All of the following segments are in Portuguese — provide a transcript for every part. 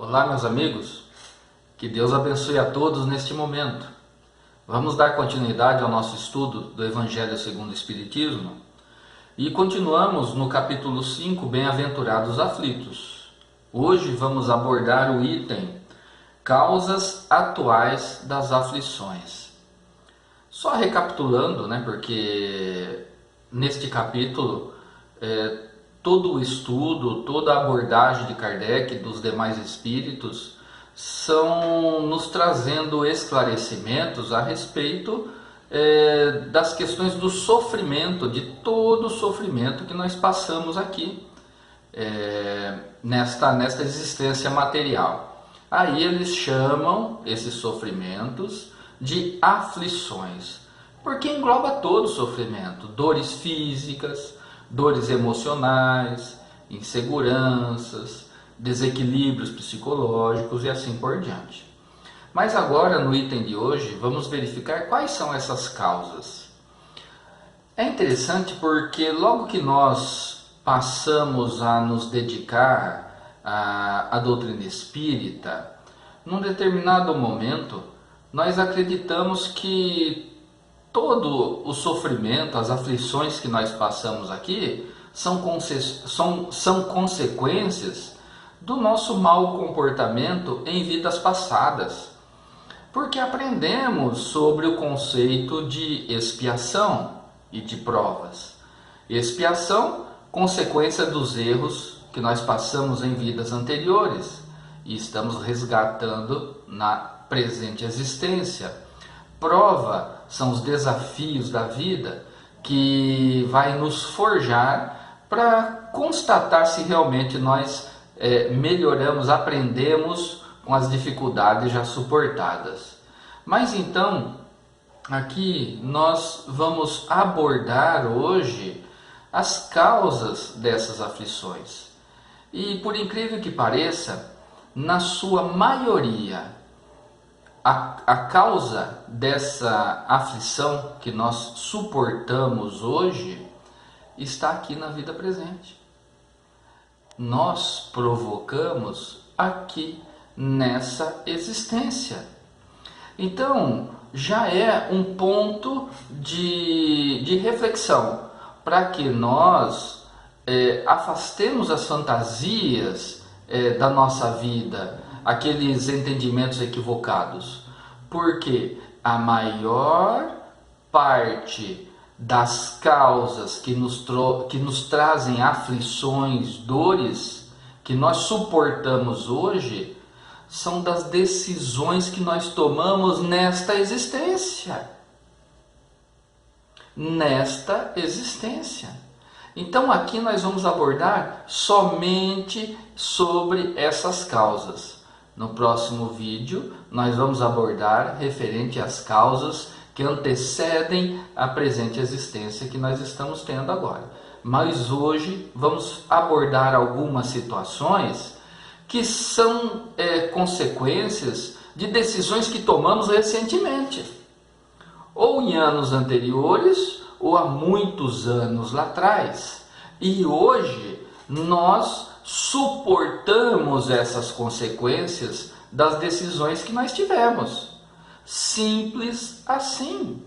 Olá, meus amigos, que Deus abençoe a todos neste momento. Vamos dar continuidade ao nosso estudo do Evangelho segundo o Espiritismo e continuamos no capítulo 5, Bem-aventurados aflitos. Hoje vamos abordar o item Causas atuais das aflições. Só recapitulando, porque neste capítulo todo o estudo, toda a abordagem de Kardec e dos demais espíritos são nos trazendo esclarecimentos a respeito das questões do sofrimento, de todo o sofrimento que nós passamos aqui nesta existência material. Aí eles chamam esses sofrimentos de aflições, porque engloba todo o sofrimento, dores físicas, dores emocionais, inseguranças, desequilíbrios psicológicos e assim por diante. Mas agora, no item de hoje, vamos verificar quais são essas causas. É interessante porque logo que nós passamos a nos dedicar à doutrina espírita, num determinado momento, nós acreditamos que todo o sofrimento, as aflições que nós passamos aqui são consequências do nosso mau comportamento em vidas passadas, porque aprendemos sobre o conceito de expiação e de provas. Expiação, consequência dos erros que nós passamos em vidas anteriores e estamos resgatando na presente existência. Prova são os desafios da vida que vai nos forjar para constatar se realmente nós melhoramos, aprendemos com as dificuldades já suportadas. Mas então, aqui nós vamos abordar hoje as causas dessas aflições. E por incrível que pareça, na sua maioria, a causa dessa aflição que nós suportamos hoje está aqui na vida presente. Nós provocamos aqui nessa existência. Então, já é um ponto de reflexão para que nós afastemos as fantasias da nossa vida, aqueles entendimentos equivocados, porque a maior parte das causas que nos trazem aflições, dores, que nós suportamos hoje, são das decisões que nós tomamos nesta existência. Nesta existência. Então aqui nós vamos abordar somente sobre essas causas. No próximo vídeo nós vamos abordar referente às causas que antecedem a presente existência que nós estamos tendo agora. Mas hoje vamos abordar algumas situações que são consequências de decisões que tomamos recentemente, ou em anos anteriores, ou há muitos anos lá atrás. E hoje nós suportamos essas consequências das decisões que nós tivemos. Simples assim.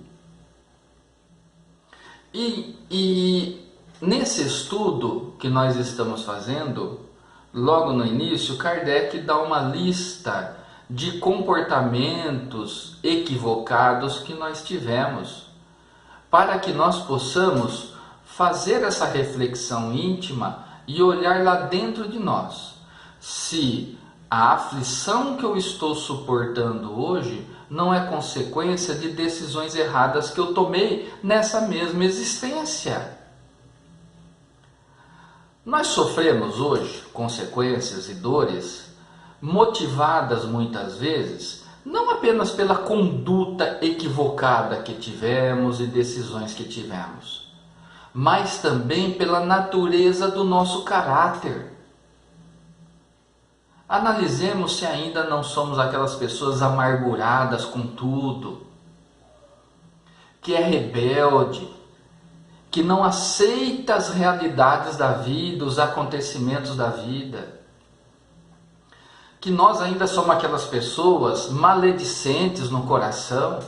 E nesse estudo que nós estamos fazendo, logo no início, Kardec dá uma lista de comportamentos equivocados que nós tivemos, para que nós possamos fazer essa reflexão íntima e olhar lá dentro de nós, se a aflição que eu estou suportando hoje não é consequência de decisões erradas que eu tomei nessa mesma existência. Nós sofremos hoje consequências e dores motivadas muitas vezes não apenas pela conduta equivocada que tivemos e decisões que tivemos, mas também pela natureza do nosso caráter. Analisemos se ainda não somos aquelas pessoas amarguradas com tudo, que é rebelde, que não aceita as realidades da vida, os acontecimentos da vida, que nós ainda somos aquelas pessoas maledicentes no coração,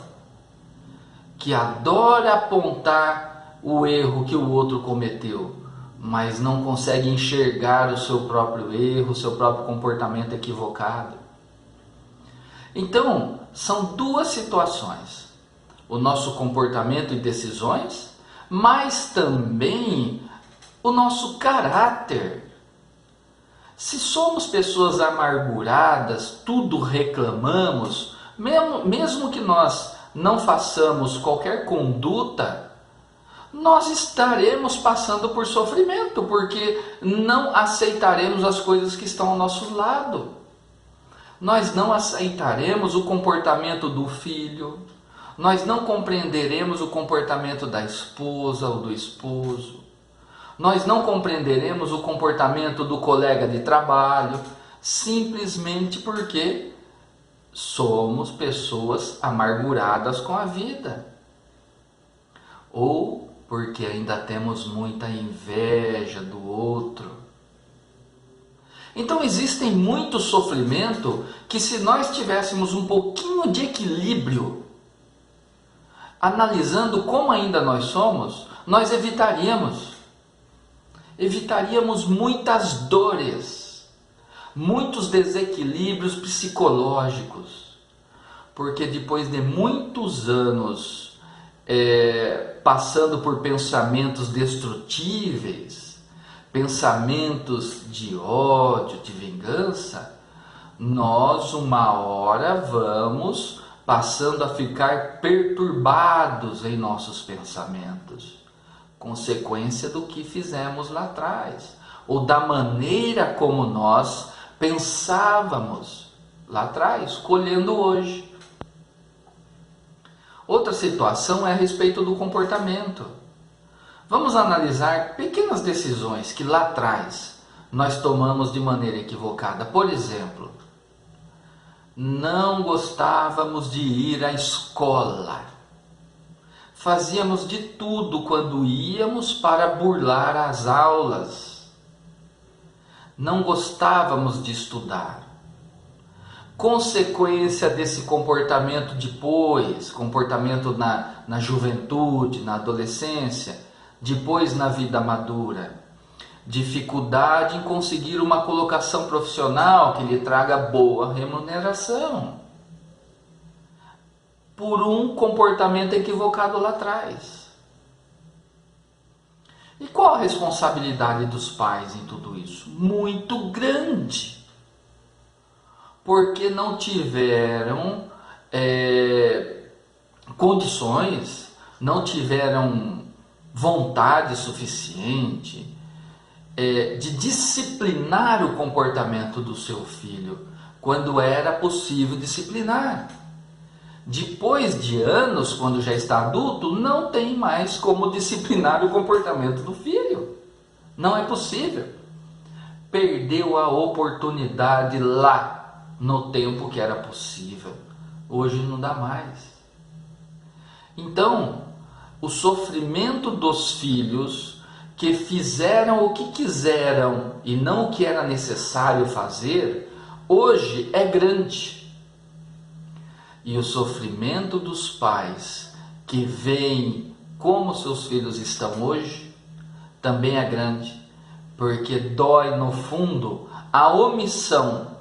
que adora apontar o erro que o outro cometeu, mas não consegue enxergar o seu próprio erro, o seu próprio comportamento equivocado. Então, são duas situações: o nosso comportamento e decisões, mas também o nosso caráter. Se somos pessoas amarguradas, tudo reclamamos, mesmo que nós não façamos qualquer conduta, nós estaremos passando por sofrimento, porque não aceitaremos as coisas que estão ao nosso lado. Nós não aceitaremos o comportamento do filho, nós não compreenderemos o comportamento da esposa ou do esposo, nós não compreenderemos o comportamento do colega de trabalho, simplesmente porque somos pessoas amarguradas com a vida, ou porque ainda temos muita inveja do outro. Então existem muito sofrimento que, se nós tivéssemos um pouquinho de equilíbrio, analisando como ainda nós somos, nós evitaríamos muitas dores, muitos desequilíbrios psicológicos, porque depois de muitos anos passando por pensamentos destrutíveis, pensamentos de ódio, de vingança, nós uma hora vamos passando a ficar perturbados em nossos pensamentos, consequência do que fizemos lá atrás, ou da maneira como nós pensávamos lá atrás, escolhendo hoje. Outra situação é a respeito do comportamento. Vamos analisar pequenas decisões que lá atrás nós tomamos de maneira equivocada. Por exemplo, não gostávamos de ir à escola. Fazíamos de tudo quando íamos para burlar as aulas. Não gostávamos de estudar. Consequência desse comportamento depois, comportamento na juventude, na adolescência, depois na vida madura, dificuldade em conseguir uma colocação profissional que lhe traga boa remuneração, por um comportamento equivocado lá atrás. E qual a responsabilidade dos pais em tudo isso? Muito grande, porque não tiveram condições, não tiveram vontade suficiente de disciplinar o comportamento do seu filho, quando era possível disciplinar. Depois de anos, quando já está adulto, não tem mais como disciplinar o comportamento do filho. Não é possível. Perdeu a oportunidade lá, no tempo que era possível. Hoje não dá mais. Então, o sofrimento dos filhos que fizeram o que quiseram e não o que era necessário fazer, hoje é grande. E o sofrimento dos pais que veem como seus filhos estão hoje também é grande, porque dói no fundo a omissão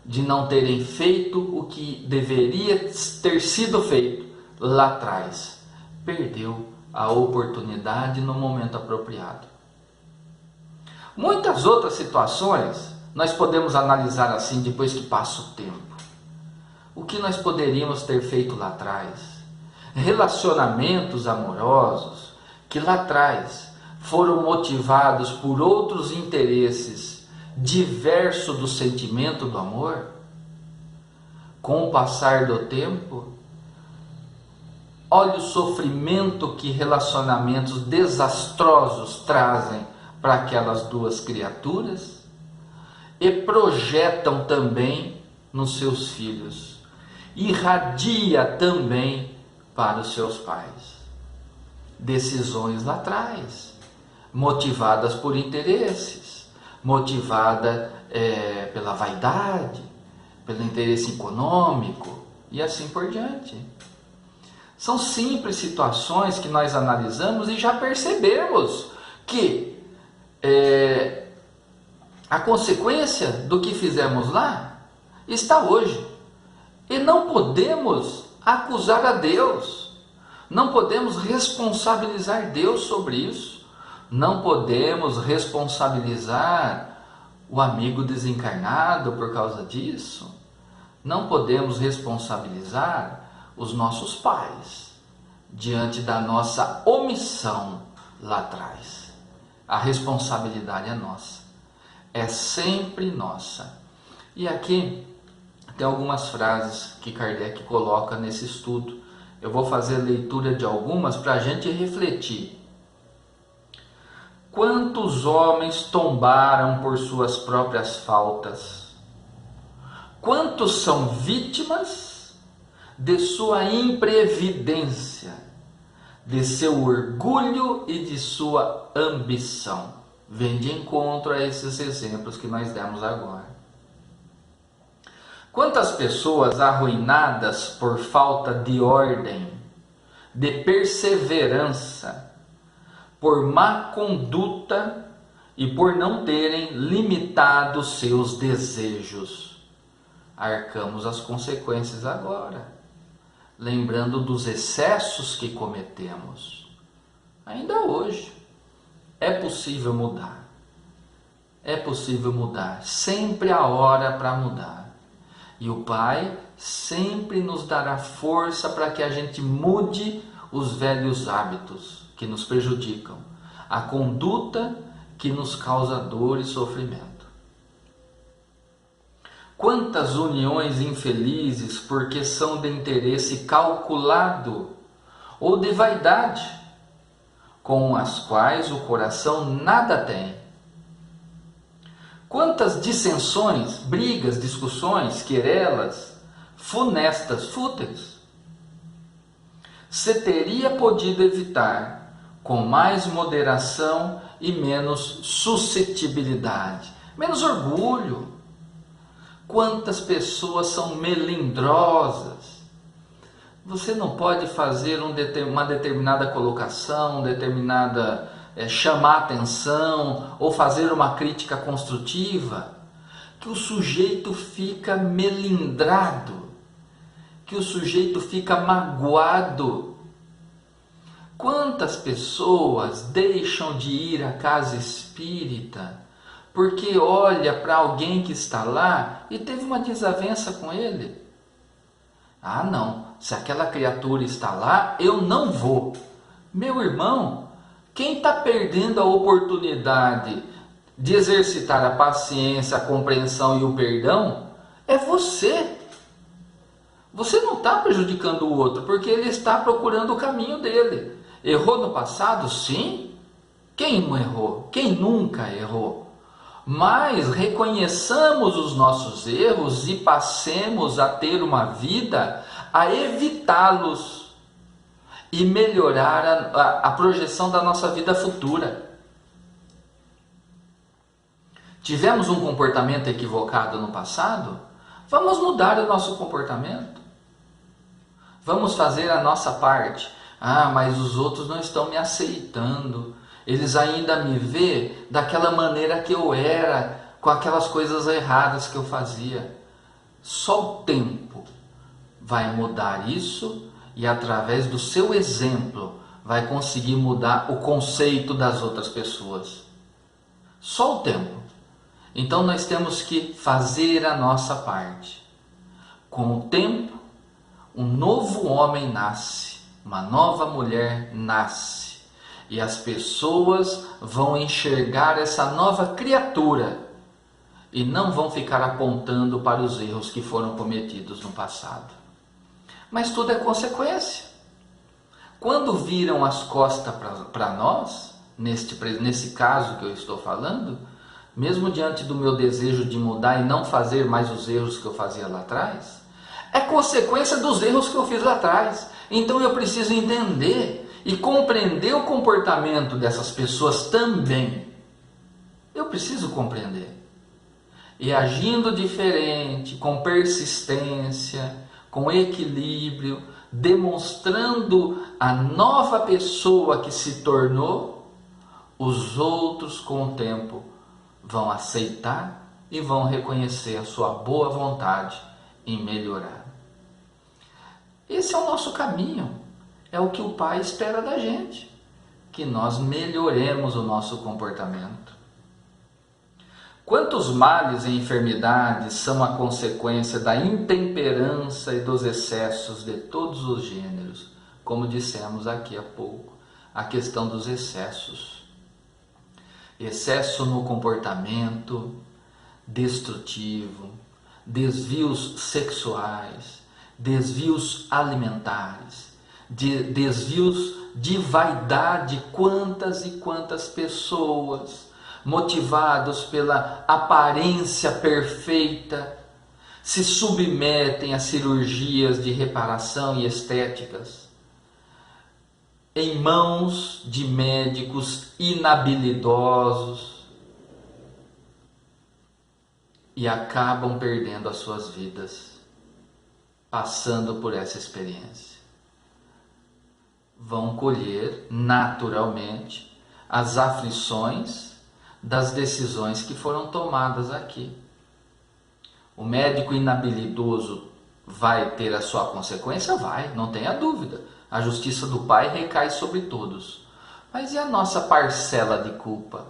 de não terem feito o que deveria ter sido feito lá atrás. Perdeu a oportunidade no momento apropriado. Muitas outras situações nós podemos analisar assim depois que passa o tempo. O que nós poderíamos ter feito lá atrás? Relacionamentos amorosos que lá atrás foram motivados por outros interesses diversos do sentimento do amor. Com o passar do tempo, olha o sofrimento que relacionamentos desastrosos trazem para aquelas duas criaturas e projetam também nos seus filhos. Irradia também para os seus pais. Decisões lá atrás, motivadas por interesses, motivada pela vaidade, pelo interesse econômico e assim por diante. São simples situações que nós analisamos e já percebemos que a consequência do que fizemos lá está hoje. E não podemos acusar a Deus, não podemos responsabilizar Deus sobre isso, não podemos responsabilizar o amigo desencarnado por causa disso, não podemos responsabilizar os nossos pais diante da nossa omissão lá atrás. A responsabilidade é nossa, é sempre nossa. E aqui tem algumas frases que Kardec coloca nesse estudo. Eu vou fazer leitura de algumas para a gente refletir. Quantos homens tombaram por suas próprias faltas? Quantos são vítimas de sua imprevidência, de seu orgulho e de sua ambição? Vem de encontro a esses exemplos que nós demos agora. Quantas pessoas arruinadas por falta de ordem, de perseverança, por má conduta e por não terem limitado seus desejos. Arcamos as consequências agora, lembrando dos excessos que cometemos. Ainda hoje é possível mudar. É possível mudar, sempre a hora para mudar. E o Pai sempre nos dará força para que a gente mude os velhos hábitos que nos prejudicam, a conduta que nos causa dor e sofrimento. Quantas uniões infelizes porque são de interesse calculado ou de vaidade, com as quais o coração nada tem. Quantas dissensões, brigas, discussões, querelas, funestas, fúteis, se teria podido evitar com mais moderação e menos suscetibilidade, menos orgulho. Quantas pessoas são melindrosas. Você não pode fazer uma determinada colocação, chamar atenção ou fazer uma crítica construtiva, que o sujeito fica melindrado, que o sujeito fica magoado. Quantas pessoas deixam de ir à casa espírita porque olha para alguém que está lá e teve uma desavença com ele? Ah, não, se aquela criatura está lá, eu não vou. Meu irmão, quem está perdendo a oportunidade de exercitar a paciência, a compreensão e o perdão é você. Você não está prejudicando o outro, porque ele está procurando o caminho dele. Errou no passado? Sim. Quem não errou? Quem nunca errou? Mas reconheçamos os nossos erros e passemos a ter uma vida a evitá-los e melhorar a projeção da nossa vida futura. Tivemos um comportamento equivocado no passado? Vamos mudar o nosso comportamento. Vamos fazer a nossa parte. Ah, mas os outros não estão me aceitando. Eles ainda me veem daquela maneira que eu era, com aquelas coisas erradas que eu fazia. Só o tempo vai mudar isso e através do seu exemplo vai conseguir mudar o conceito das outras pessoas. Só o tempo. Então nós temos que fazer a nossa parte. Com o tempo, um novo homem nasce, uma nova mulher nasce. E as pessoas vão enxergar essa nova criatura e não vão ficar apontando para os erros que foram cometidos no passado. Mas tudo é consequência. Quando viram as costas para nós, nesse caso que eu estou falando, mesmo diante do meu desejo de mudar e não fazer mais os erros que eu fazia lá atrás, é consequência dos erros que eu fiz lá atrás. Então eu preciso entender e compreender o comportamento dessas pessoas também. Eu preciso compreender. e agindo diferente, com persistência, com equilíbrio, demonstrando a nova pessoa que se tornou, os outros com o tempo vão aceitar e vão reconhecer a sua boa vontade em melhorar. Esse é o nosso caminho, é o que o Pai espera da gente, que nós melhoremos o nosso comportamento. Quantos males e enfermidades são a consequência da intemperança e dos excessos de todos os gêneros, como dissemos aqui há pouco, a questão dos excessos. Excesso no comportamento destrutivo, desvios sexuais, desvios alimentares, desvios de vaidade. Quantas e quantas pessoas, motivados pela aparência perfeita, se submetem a cirurgias de reparação e estéticas em mãos de médicos inabilidosos e acabam perdendo as suas vidas, passando por essa experiência. Vão colher naturalmente as aflições das decisões que foram tomadas aqui. O médico inabilidoso vai ter a sua consequência? Vai, não tenha dúvida. A justiça do Pai recai sobre todos. Mas e a nossa parcela de culpa?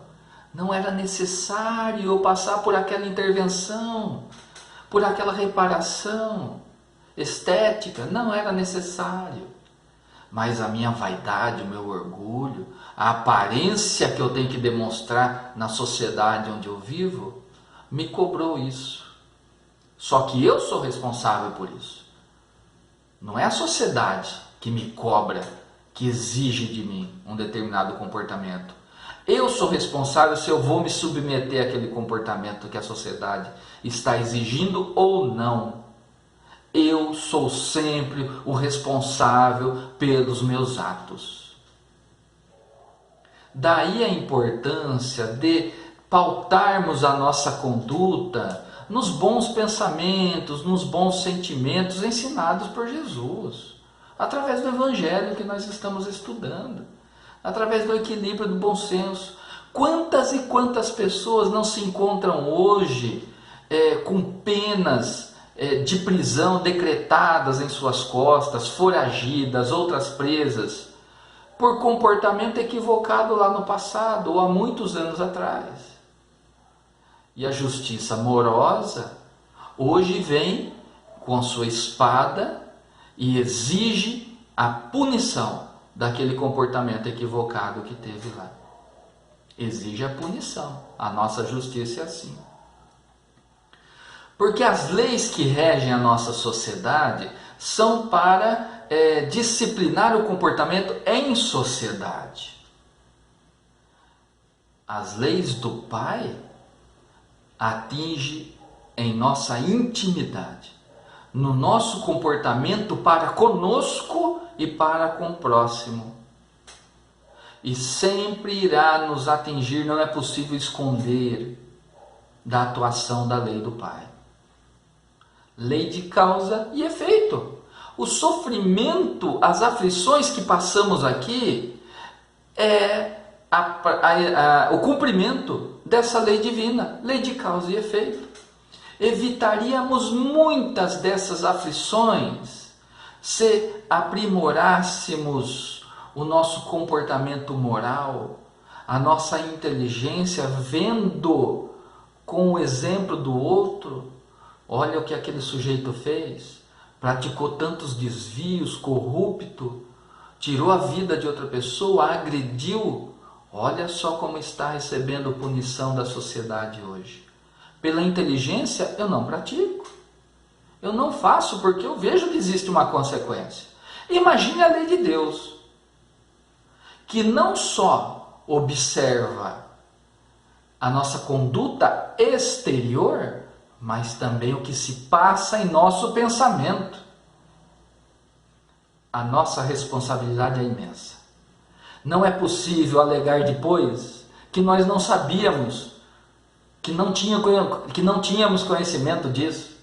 Não era necessário eu passar por aquela intervenção, por aquela reparação estética? Não era necessário. Mas a minha vaidade, o meu orgulho, a aparência que eu tenho que demonstrar na sociedade onde eu vivo, me cobrou isso. Só que eu sou responsável por isso. Não é a sociedade que me cobra, que exige de mim um determinado comportamento. Eu sou responsável se eu vou me submeter àquele comportamento que a sociedade está exigindo ou não. Eu sou sempre o responsável pelos meus atos. Daí a importância de pautarmos a nossa conduta nos bons pensamentos, nos bons sentimentos ensinados por Jesus, através do Evangelho que nós estamos estudando, através do equilíbrio do bom senso. Quantas e quantas pessoas não se encontram hoje com penas de prisão decretadas em suas costas, foragidas, outras presas, por comportamento equivocado lá no passado ou há muitos anos atrás. E a justiça amorosa hoje vem com a sua espada e exige a punição daquele comportamento equivocado que teve lá. Exige a punição. A nossa justiça é assim. Porque as leis que regem a nossa sociedade são para disciplinar o comportamento em sociedade. As leis do Pai atingem em nossa intimidade, no nosso comportamento para conosco e para com o próximo. E sempre irá nos atingir, não é possível esconder da atuação da lei do Pai. Lei de causa e efeito. O sofrimento, as aflições que passamos aqui é o cumprimento dessa lei divina, lei de causa e efeito. Evitaríamos muitas dessas aflições se aprimorássemos o nosso comportamento moral, a nossa inteligência, vendo com o exemplo do outro. Olha o que aquele sujeito fez, praticou tantos desvios, corrupto, tirou a vida de outra pessoa, agrediu. Olha só como está recebendo punição da sociedade hoje. Pela inteligência eu não pratico, eu não faço porque eu vejo que existe uma consequência. Imagine a lei de Deus, que não só observa a nossa conduta exterior, mas também o que se passa em nosso pensamento. A nossa responsabilidade é imensa. Não é possível alegar depois que nós não sabíamos que não tínhamos conhecimento disso.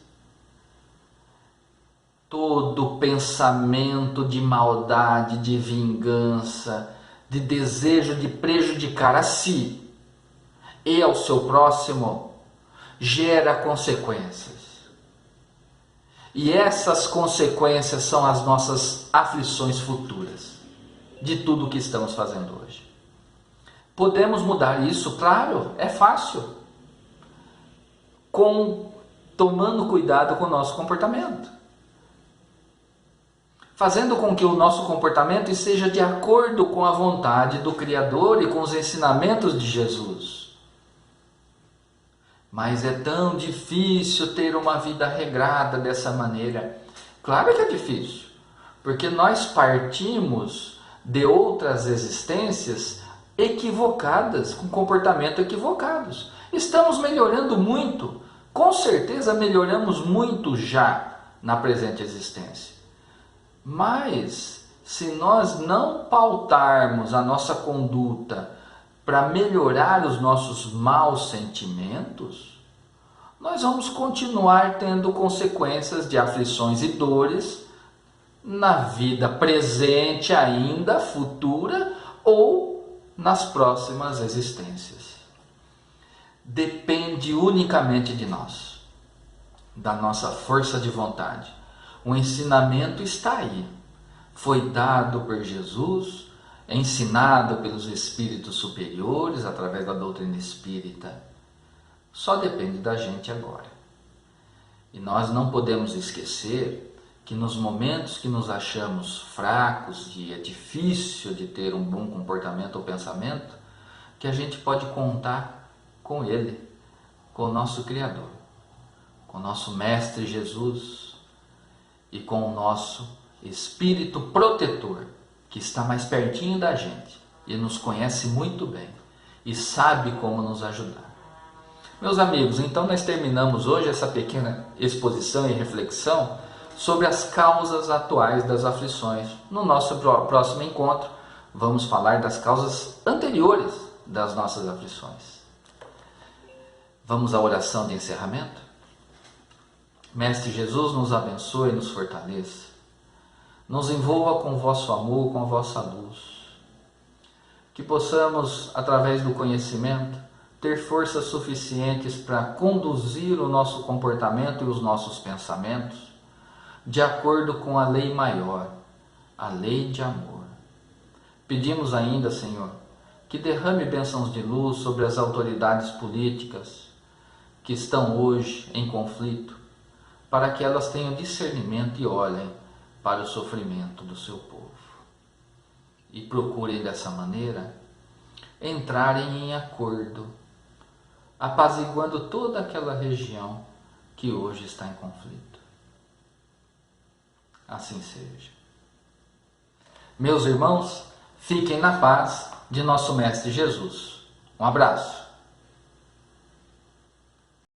Todo pensamento de maldade, de vingança, de desejo de prejudicar a si e ao seu próximo gera consequências. E essas consequências são as nossas aflições futuras de tudo o que estamos fazendo hoje. Podemos mudar isso? Claro, é fácil. Tomando cuidado com o nosso comportamento. Fazendo com que o nosso comportamento esteja de acordo com a vontade do Criador e com os ensinamentos de Jesus. Mas é tão difícil ter uma vida regrada dessa maneira. Claro que é difícil, porque nós partimos de outras existências equivocadas, com comportamento equivocados. Estamos melhorando muito, com certeza melhoramos muito já na presente existência. Mas se nós não pautarmos a nossa conduta para melhorar os nossos maus sentimentos, nós vamos continuar tendo consequências de aflições e dores na vida presente ainda, futura ou nas próximas existências. Depende unicamente de nós, da nossa força de vontade. O ensinamento está aí, foi dado por Jesus, ensinado pelos espíritos superiores através da doutrina espírita. Só depende da gente agora. E nós não podemos esquecer que nos momentos que nos achamos fracos e é difícil de ter um bom comportamento ou pensamento, que a gente pode contar com Ele, com o nosso Criador, com o nosso Mestre Jesus e com o nosso Espírito protetor, que está mais pertinho da gente e nos conhece muito bem e sabe como nos ajudar. Meus amigos, então nós terminamos hoje essa pequena exposição e reflexão sobre as causas atuais das aflições. No nosso próximo encontro, vamos falar das causas anteriores das nossas aflições. Vamos à oração de encerramento? Mestre Jesus, nos abençoe e nos fortaleça. Nos envolva com o vosso amor, com a vossa luz. Que possamos, através do conhecimento, ter forças suficientes para conduzir o nosso comportamento e os nossos pensamentos de acordo com a lei maior, a lei de amor. Pedimos ainda, Senhor, que derrame bênçãos de luz sobre as autoridades políticas que estão hoje em conflito, para que elas tenham discernimento e olhem para o sofrimento do seu povo. E procurem dessa maneira entrarem em acordo, apaziguando toda aquela região que hoje está em conflito. Assim seja. Meus irmãos, fiquem na paz de nosso Mestre Jesus. Um abraço.